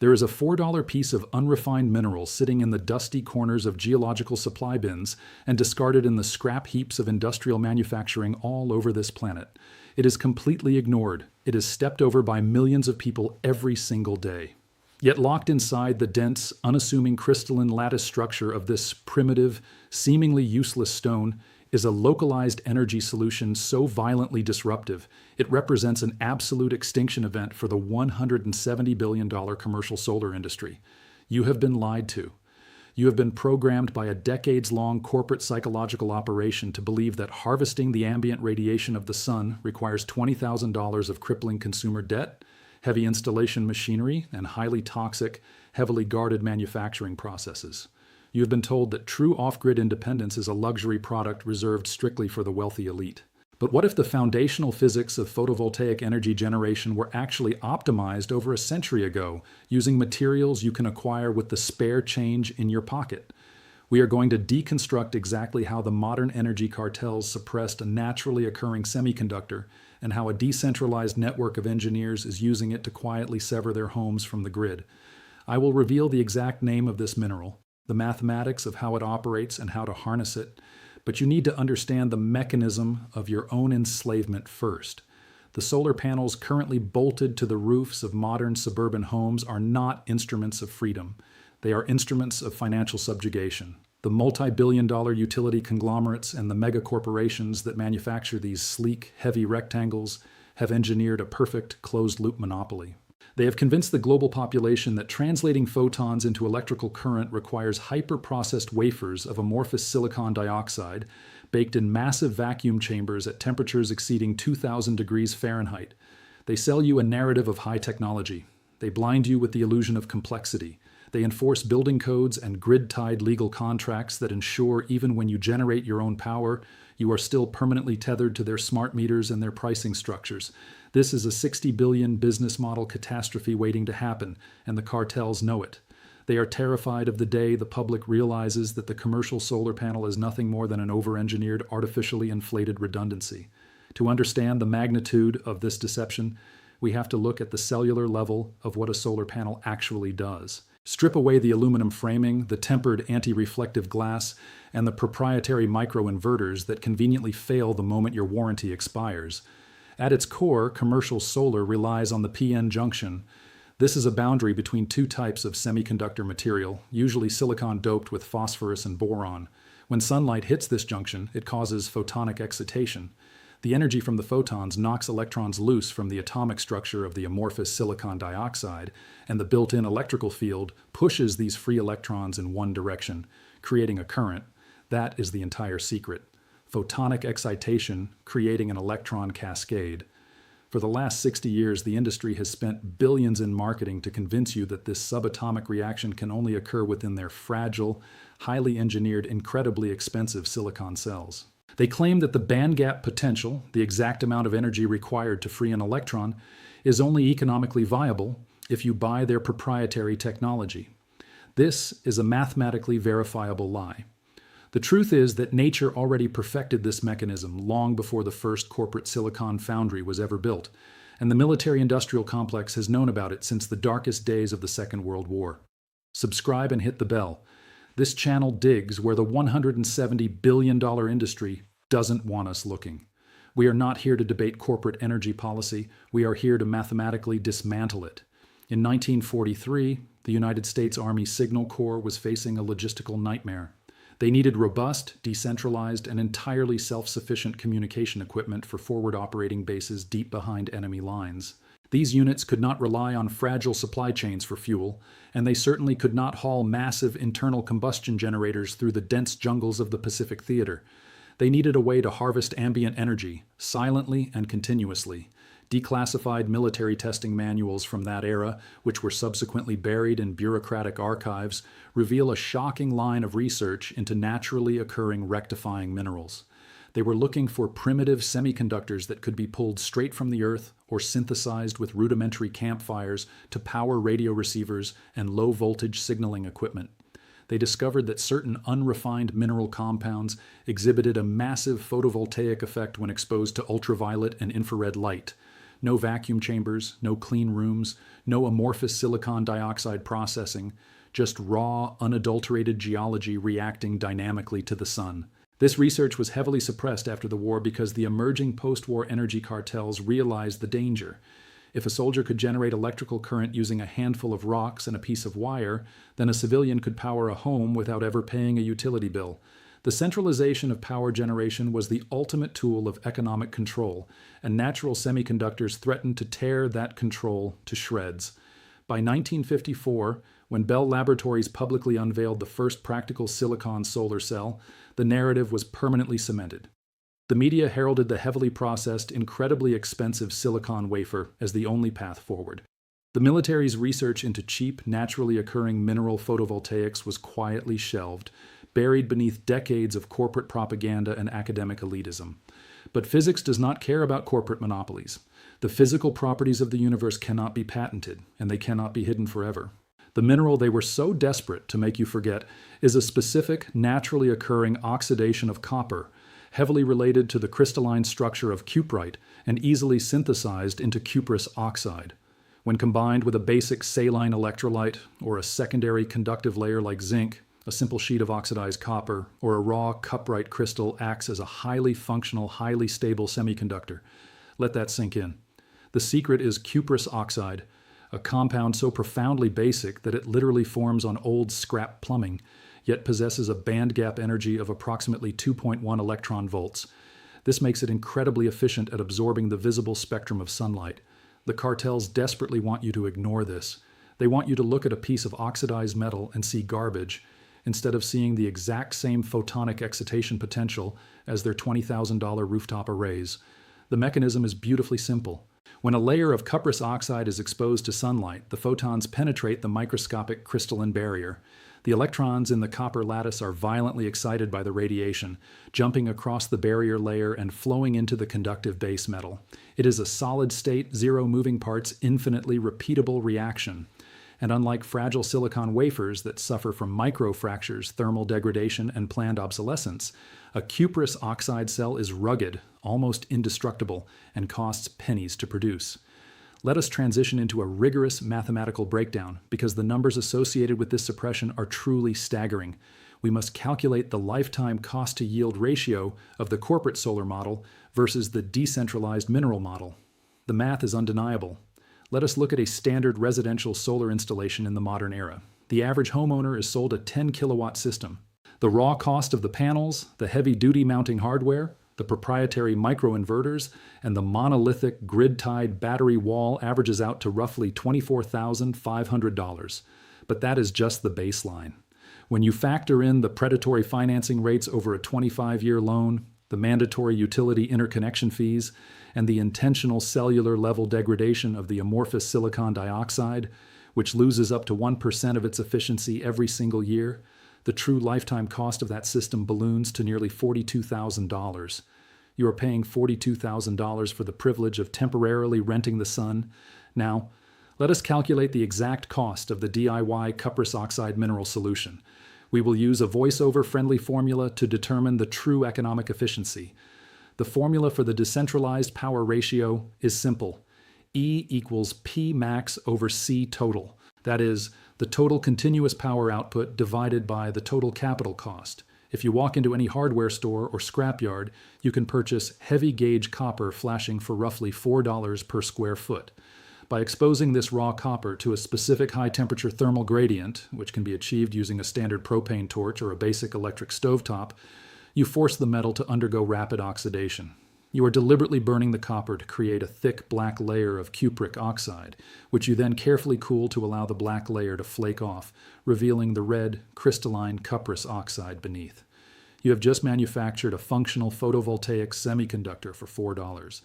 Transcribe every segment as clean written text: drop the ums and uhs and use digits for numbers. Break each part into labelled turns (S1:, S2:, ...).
S1: There is a $4 piece of unrefined mineral sitting in the dusty corners of geological supply bins and discarded in the scrap heaps of industrial manufacturing all over this planet. It is completely ignored. It is stepped over by millions of people every single day. Yet locked inside the dense, unassuming crystalline lattice structure of this primitive, seemingly useless stone is a localized energy solution so violently disruptive, it represents an absolute extinction event for the $170 billion commercial solar industry. You have been lied to. You have been programmed by a decades-long corporate psychological operation to believe that harvesting the ambient radiation of the sun requires $20,000 of crippling consumer debt, heavy installation machinery, and highly toxic, heavily guarded manufacturing processes. You have been told that true off-grid independence is a luxury product reserved strictly for the wealthy elite. But what if the foundational physics of photovoltaic energy generation were actually optimized over a century ago, using materials you can acquire with the spare change in your pocket? We are going to deconstruct exactly how the modern energy cartels suppressed a naturally occurring semiconductor and how a decentralized network of engineers is using it to quietly sever their homes from the grid. I will reveal the exact name of this mineral, the mathematics of how it operates and how to harness it, but you need to understand the mechanism of your own enslavement first. The solar panels currently bolted to the roofs of modern suburban homes are not instruments of freedom. They are instruments of financial subjugation. The multi-billion-dollar utility conglomerates and the mega corporations that manufacture these sleek, heavy rectangles have engineered a perfect closed-loop monopoly. They have convinced the global population that translating photons into electrical current requires hyper-processed wafers of amorphous silicon dioxide baked in massive vacuum chambers at temperatures exceeding 2,000 degrees Fahrenheit. They sell you a narrative of high technology. They blind you with the illusion of complexity. They enforce building codes and grid-tied legal contracts that ensure even when you generate your own power, you are still permanently tethered to their smart meters and their pricing structures. This is a $60 billion business model catastrophe waiting to happen, and the cartels know it. They are terrified of the day the public realizes that the commercial solar panel is nothing more than an over-engineered, artificially inflated redundancy. To understand the magnitude of this deception, we have to look at the cellular level of what a solar panel actually does. Strip away the aluminum framing, the tempered anti-reflective glass, and the proprietary microinverters that conveniently fail the moment your warranty expires. At its core, commercial solar relies on the p-n junction. This is a boundary between two types of semiconductor material, usually silicon doped with phosphorus and boron. When sunlight hits this junction, it causes photonic excitation. The energy from the photons knocks electrons loose from the atomic structure of the amorphous silicon dioxide, and the built-in electrical field pushes these free electrons in one direction, creating a current. That is the entire secret. Photonic excitation, creating an electron cascade. For the last 60 years, the industry has spent billions in marketing to convince you that this subatomic reaction can only occur within their fragile, highly engineered, incredibly expensive silicon cells. They claim that the bandgap potential, the exact amount of energy required to free an electron, is only economically viable if you buy their proprietary technology. This is a mathematically verifiable lie. The truth is that nature already perfected this mechanism long before the first corporate silicon foundry was ever built, and the military-industrial complex has known about it since the darkest days of the Second World War. Subscribe and hit the bell. This channel digs where the $170 billion industry doesn't want us looking. We are not here to debate corporate energy policy. We are here to mathematically dismantle it. In 1943, the United States Army Signal Corps was facing a logistical nightmare. They needed robust, decentralized, and entirely self-sufficient communication equipment for forward operating bases deep behind enemy lines. These units could not rely on fragile supply chains for fuel, and they certainly could not haul massive internal combustion generators through the dense jungles of the Pacific Theater. They needed a way to harvest ambient energy, silently and continuously. Declassified military testing manuals from that era, which were subsequently buried in bureaucratic archives, reveal a shocking line of research into naturally occurring rectifying minerals. They were looking for primitive semiconductors that could be pulled straight from the earth or synthesized with rudimentary campfires to power radio receivers and low-voltage signaling equipment. They discovered that certain unrefined mineral compounds exhibited a massive photovoltaic effect when exposed to ultraviolet and infrared light. No vacuum chambers, no clean rooms, no amorphous silicon dioxide processing, just raw, unadulterated geology reacting dynamically to the sun. This research was heavily suppressed after the war because the emerging post-war energy cartels realized the danger. If a soldier could generate electrical current using a handful of rocks and a piece of wire, then a civilian could power a home without ever paying a utility bill. The centralization of power generation was the ultimate tool of economic control, and natural semiconductors threatened to tear that control to shreds. By 1954, when Bell Laboratories publicly unveiled the first practical silicon solar cell, the narrative was permanently cemented. The media heralded the heavily processed, incredibly expensive silicon wafer as the only path forward. The military's research into cheap, naturally occurring mineral photovoltaics was quietly shelved, buried beneath decades of corporate propaganda and academic elitism. But physics does not care about corporate monopolies. The physical properties of the universe cannot be patented, and they cannot be hidden forever. The mineral they were so desperate to make you forget is a specific, naturally occurring oxidation of copper, heavily related to the crystalline structure of cuprite and easily synthesized into cuprous oxide. When combined with a basic saline electrolyte or a secondary conductive layer like zinc, a simple sheet of oxidized copper, or a raw cuprite crystal acts as a highly functional, highly stable semiconductor. Let that sink in. The secret is cuprous oxide, a compound so profoundly basic that it literally forms on old scrap plumbing, yet possesses a band gap energy of approximately 2.1 electron volts. This makes it incredibly efficient at absorbing the visible spectrum of sunlight. The cartels desperately want you to ignore this. They want you to look at a piece of oxidized metal and see garbage, instead of seeing the exact same photonic excitation potential as their $20,000 rooftop arrays. The mechanism is beautifully simple. When a layer of cuprous oxide is exposed to sunlight, the photons penetrate the microscopic crystalline barrier. The electrons in the copper lattice are violently excited by the radiation, jumping across the barrier layer and flowing into the conductive base metal. It is a solid-state, zero moving parts, infinitely repeatable reaction. And unlike fragile silicon wafers that suffer from microfractures, thermal degradation, and planned obsolescence, a cuprous oxide cell is rugged, almost indestructible, and costs pennies to produce. Let us transition into a rigorous mathematical breakdown, because the numbers associated with this suppression are truly staggering. We must calculate the lifetime cost-to-yield ratio of the corporate solar model versus the decentralized mineral model. The math is undeniable. Let us look at a standard residential solar installation in the modern era. The average homeowner is sold a 10-kilowatt system. The raw cost of the panels, the heavy-duty mounting hardware, the proprietary microinverters, and the monolithic grid-tied battery wall averages out to roughly $24,500. But that is just the baseline. When you factor in the predatory financing rates over a 25-year loan, the mandatory utility interconnection fees, and the intentional cellular level degradation of the amorphous silicon dioxide, which loses up to 1% of its efficiency every single year, the true lifetime cost of that system balloons to nearly $42,000. You are paying $42,000 for the privilege of temporarily renting the sun. Now, let us calculate the exact cost of the DIY cuprous oxide mineral solution. We will use a voiceover-friendly formula to determine the true economic efficiency. The formula for the decentralized power ratio is simple. E equals P max over C total. That is, the total continuous power output divided by the total capital cost. If you walk into any hardware store or scrapyard, you can purchase heavy-gauge copper flashing for roughly $4 per square foot. By exposing this raw copper to a specific high-temperature thermal gradient, which can be achieved using a standard propane torch or a basic electric stovetop, you force the metal to undergo rapid oxidation. You are deliberately burning the copper to create a thick black layer of cupric oxide, which you then carefully cool to allow the black layer to flake off, revealing the red, crystalline cuprous oxide beneath. You have just manufactured a functional photovoltaic semiconductor for $4.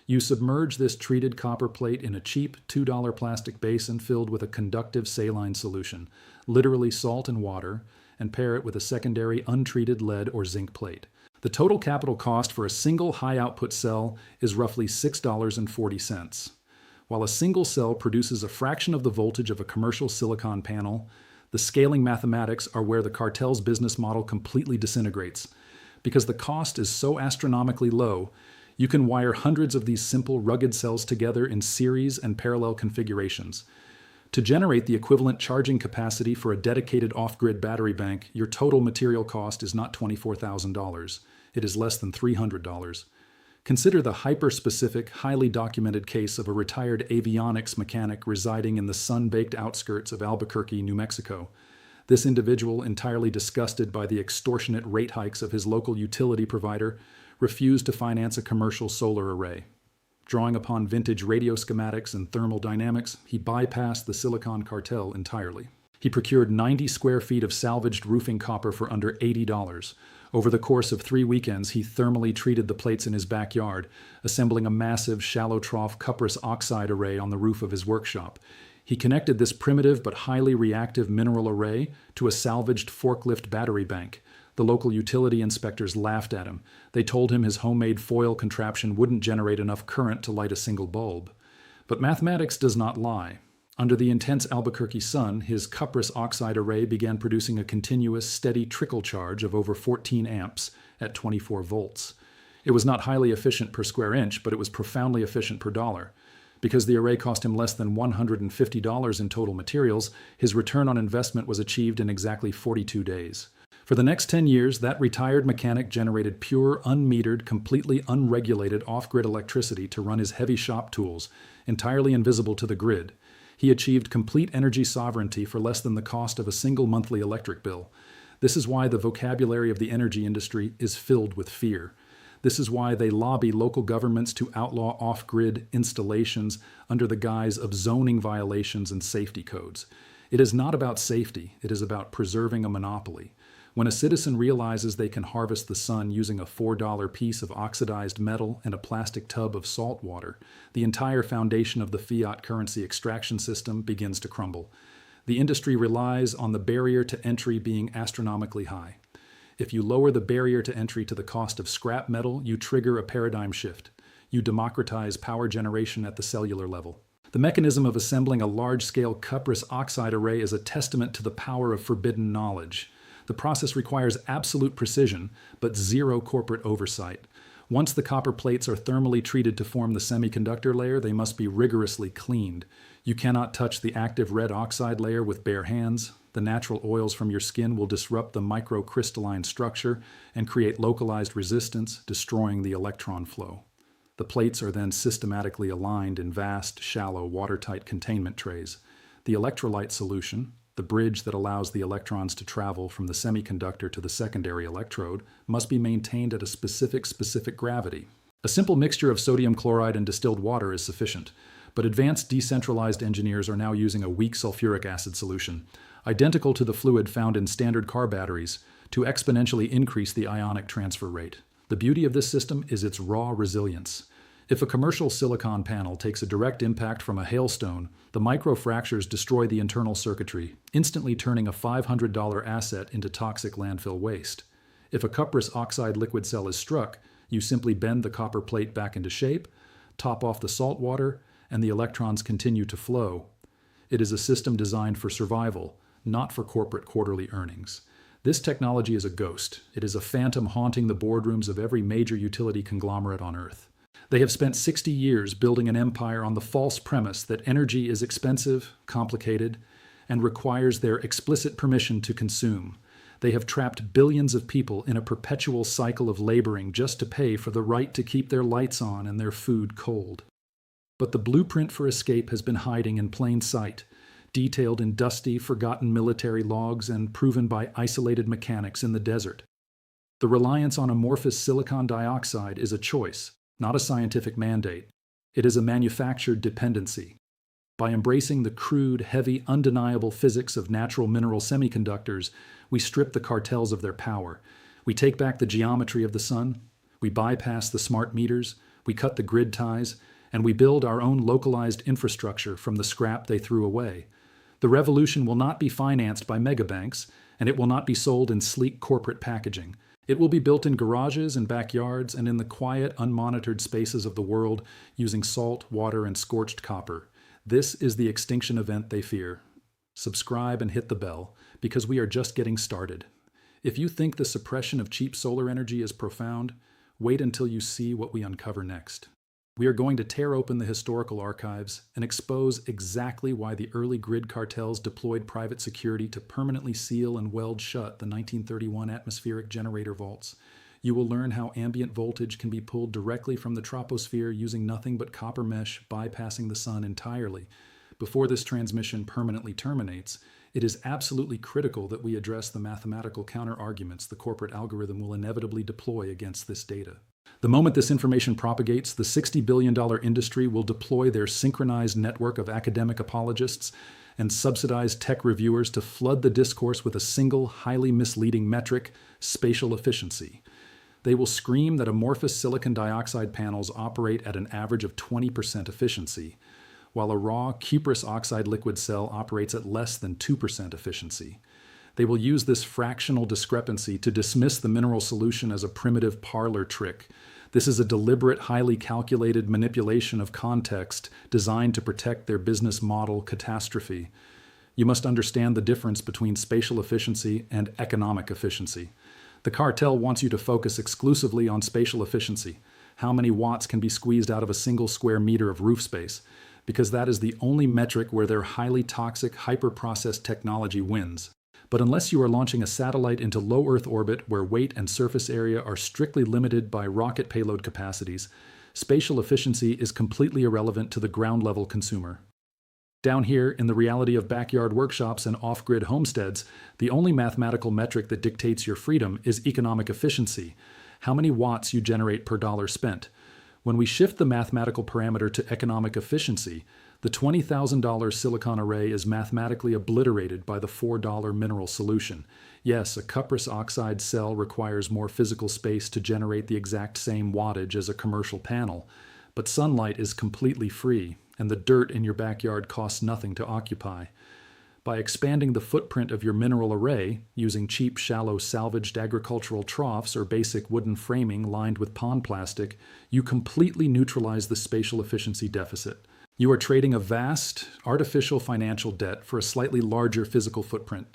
S1: You submerge this treated copper plate in a cheap $2 plastic basin filled with a conductive saline solution, literally salt and water, and pair it with a secondary untreated lead or zinc plate. The total capital cost for a single high-output cell is roughly $6.40. While a single cell produces a fraction of the voltage of a commercial silicon panel, the scaling mathematics are where the cartel's business model completely disintegrates. Because the cost is so astronomically low, You can wire hundreds of these simple, rugged cells together in series and parallel configurations. To generate the equivalent charging capacity for a dedicated off-grid battery bank, your total material cost is not $24,000. It is less than $300. Consider the hyper-specific, highly documented case of a retired avionics mechanic residing in the sun-baked outskirts of Albuquerque, New Mexico. This individual, entirely disgusted by the extortionate rate hikes of his local utility provider, refused to finance a commercial solar array. Drawing upon vintage radio schematics and thermal dynamics, he bypassed the silicon cartel entirely. He procured 90 square feet of salvaged roofing copper for under $80. Over the course of 3 weekends, he thermally treated the plates in his backyard, assembling a massive shallow trough Cuprous oxide array on the roof of his workshop. He connected this primitive but highly reactive mineral array to a salvaged forklift battery bank. The local utility inspectors laughed at him. They told him his homemade foil contraption wouldn't generate enough current to light a single bulb. But mathematics does not lie. Under the intense Albuquerque sun, his Cuprous oxide array began producing a continuous, steady trickle charge of over 14 amps at 24 volts. It was not highly efficient per square inch, but it was profoundly efficient per dollar. Because the array cost him less than $150 in total materials, his return on investment was achieved in exactly 42 days. For the next 10 years, that retired mechanic generated pure, unmetered, completely unregulated off-grid electricity to run his heavy shop tools, entirely invisible to the grid. He achieved complete energy sovereignty for less than the cost of a single monthly electric bill. This is why the vocabulary of the energy industry is filled with fear. This is why they lobby local governments to outlaw off-grid installations under the guise of zoning violations and safety codes. It is not about safety, it is about preserving a monopoly. When a citizen realizes they can harvest the sun using a $4 piece of oxidized metal and a plastic tub of salt water, the entire foundation of the fiat currency extraction system begins to crumble. The industry relies on the barrier to entry being astronomically high. If you lower the barrier to entry to the cost of scrap metal, you trigger a paradigm shift. You democratize power generation at the cellular level. The mechanism of assembling a large-scale Cuprous oxide array is a testament to the power of forbidden knowledge. The process requires absolute precision, but zero corporate oversight. Once the copper plates are thermally treated to form the semiconductor layer, they must be rigorously cleaned. You cannot touch the active red oxide layer with bare hands. The natural oils from your skin will disrupt the microcrystalline structure and create localized resistance, destroying the electron flow. The plates are then systematically aligned in vast, shallow, watertight containment trays. The electrolyte solution, the bridge that allows the electrons to travel from the semiconductor to the secondary electrode, must be maintained at a specific gravity. A simple mixture of sodium chloride and distilled water is sufficient, but advanced decentralized engineers are now using a weak sulfuric acid solution, identical to the fluid found in standard car batteries, to exponentially increase the ionic transfer rate. The beauty of this system is its raw resilience. If a commercial silicon panel takes a direct impact from a hailstone, the microfractures destroy the internal circuitry, instantly turning a $500 asset into toxic landfill waste. If a cuprous oxide liquid cell is struck, you simply bend the copper plate back into shape, top off the salt water, and the electrons continue to flow. It is a system designed for survival, not for corporate quarterly earnings. This technology is a ghost. It is a phantom haunting the boardrooms of every major utility conglomerate on Earth. They have spent 60 years building an empire on the false premise that energy is expensive, complicated, and requires their explicit permission to consume. They have trapped billions of people in a perpetual cycle of laboring just to pay for the right to keep their lights on and their food cold. But the blueprint for escape has been hiding in plain sight, detailed in dusty, forgotten military logs and proven by isolated mechanics in the desert. The reliance on amorphous silicon dioxide is a choice, not a scientific mandate. It is a manufactured dependency. By embracing the crude, heavy, undeniable physics of natural mineral semiconductors, we strip the cartels of their power. We take back the geometry of the sun, we bypass the smart meters, we cut the grid ties, and we build our own localized infrastructure from the scrap they threw away. The revolution will not be financed by megabanks, and it will not be sold in sleek corporate packaging. It will be built in garages and backyards and in the quiet, unmonitored spaces of the world using salt, water, and scorched copper. This is the extinction event they fear. Subscribe and hit the bell, because we are just getting started. If you think the suppression of cheap solar energy is profound, Wait until you see what we uncover next. We are going to tear open the historical archives and expose exactly why the early grid cartels deployed private security to permanently seal and weld shut the 1931 atmospheric generator vaults. You will learn how ambient voltage can be pulled directly from the troposphere using nothing but copper mesh, bypassing the sun entirely. Before this transmission permanently terminates, it is absolutely critical that we address the mathematical counter-arguments the corporate algorithm will inevitably deploy against this data. The moment this information propagates, the $60 billion industry will deploy their synchronized network of academic apologists and subsidized tech reviewers to flood the discourse with a single, highly misleading metric: spatial efficiency. They will scream that amorphous silicon dioxide panels operate at an average of 20% efficiency, while a raw cuprous oxide liquid cell operates at less than 2% efficiency. They will use this fractional discrepancy to dismiss the mineral solution as a primitive parlor trick. This is a deliberate, highly calculated manipulation of context designed to protect their business model catastrophe. You must understand the difference between spatial efficiency and economic efficiency. The cartel wants you to focus exclusively on spatial efficiency. How many watts can be squeezed out of a single square meter of roof space? Because that is the only metric where their highly toxic, hyper-processed technology wins. But unless you are launching a satellite into low Earth orbit where weight and surface area are strictly limited by rocket payload capacities, spatial efficiency is completely irrelevant to the ground-level consumer. Down here, in the reality of backyard workshops and off-grid homesteads, the only mathematical metric that dictates your freedom is economic efficiency, how many watts you generate per dollar spent. When we shift the mathematical parameter to economic efficiency, the $20,000 silicon array is mathematically obliterated by the $4 mineral solution. Yes, a cuprous oxide cell requires more physical space to generate the exact same wattage as a commercial panel, but sunlight is completely free, and the dirt in your backyard costs nothing to occupy. By expanding the footprint of your mineral array, using cheap, shallow, salvaged agricultural troughs or basic wooden framing lined with pond plastic, you completely neutralize the spatial efficiency deficit. You are trading a vast, artificial financial debt for a slightly larger physical footprint.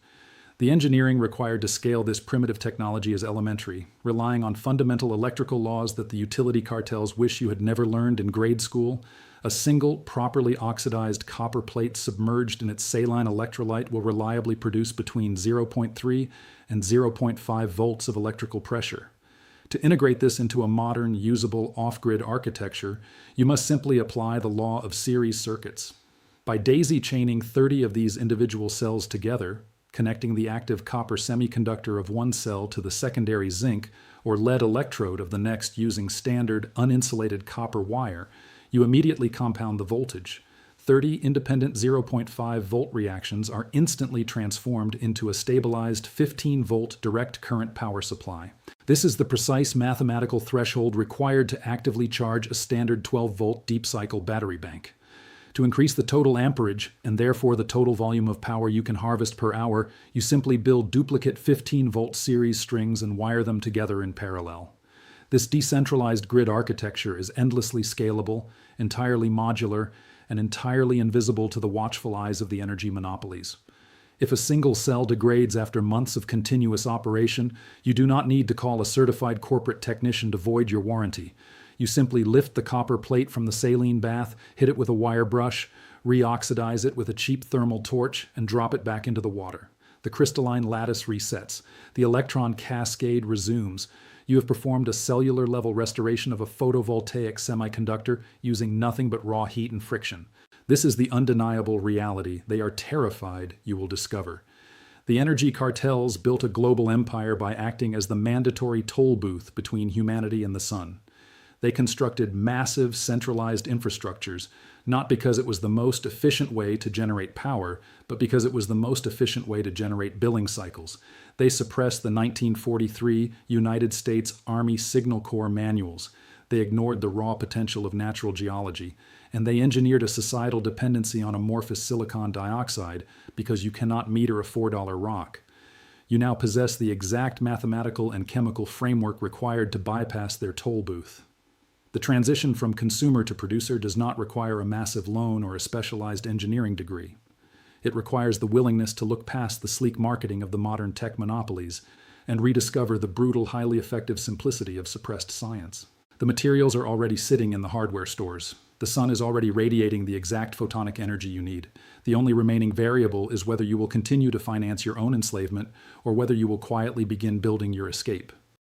S1: The engineering required to scale this primitive technology is elementary, relying on fundamental electrical laws that the utility cartels wish you had never learned in grade school. A single, properly oxidized copper plate submerged in its saline electrolyte will reliably produce between 0.3 and 0.5 volts of electrical pressure. To integrate this into a modern, usable, off-grid architecture, you must simply apply the law of series circuits. By daisy-chaining 30 of these individual cells together, connecting the active copper semiconductor of one cell to the secondary zinc or lead electrode of the next using standard, uninsulated copper wire, you immediately compound the voltage. 30 independent 0.5 volt reactions are instantly transformed into a stabilized 15-volt direct current power supply. This is the precise mathematical threshold required to actively charge a standard 12-volt deep-cycle battery bank. To increase the total amperage, and therefore the total volume of power you can harvest per hour, you simply build duplicate 15-volt series strings and wire them together in parallel. This decentralized grid architecture is endlessly scalable, entirely modular, and entirely invisible to the watchful eyes of the energy monopolies. If a single cell degrades after months of continuous operation, you do not need to call a certified corporate technician to void your warranty. You simply lift the copper plate from the saline bath, hit it with a wire brush, reoxidize it with a cheap thermal torch, and drop it back into the water. The crystalline lattice resets. The electron cascade resumes. You have performed a cellular-level restoration of a photovoltaic semiconductor using nothing but raw heat and friction. This is the undeniable reality they are terrified you will discover. The energy cartels built a global empire by acting as the mandatory toll booth between humanity and the sun. They constructed massive centralized infrastructures, not because it was the most efficient way to generate power, but because it was the most efficient way to generate billing cycles. They suppressed the 1943 United States Army Signal Corps manuals. They ignored the raw potential of natural geology, and they engineered a societal dependency on amorphous silicon dioxide because you cannot meter a $4 rock. You now possess the exact mathematical and chemical framework required to bypass their toll booth. The transition from consumer to producer does not require a massive loan or a specialized engineering degree. It requires the willingness to look past the sleek marketing of the modern tech monopolies and rediscover the brutal, highly effective simplicity of suppressed science. The materials are already sitting in the hardware stores. The sun is already radiating the exact photonic energy you need. The only remaining variable is whether you will continue to finance your own enslavement or whether you will quietly begin building your escape.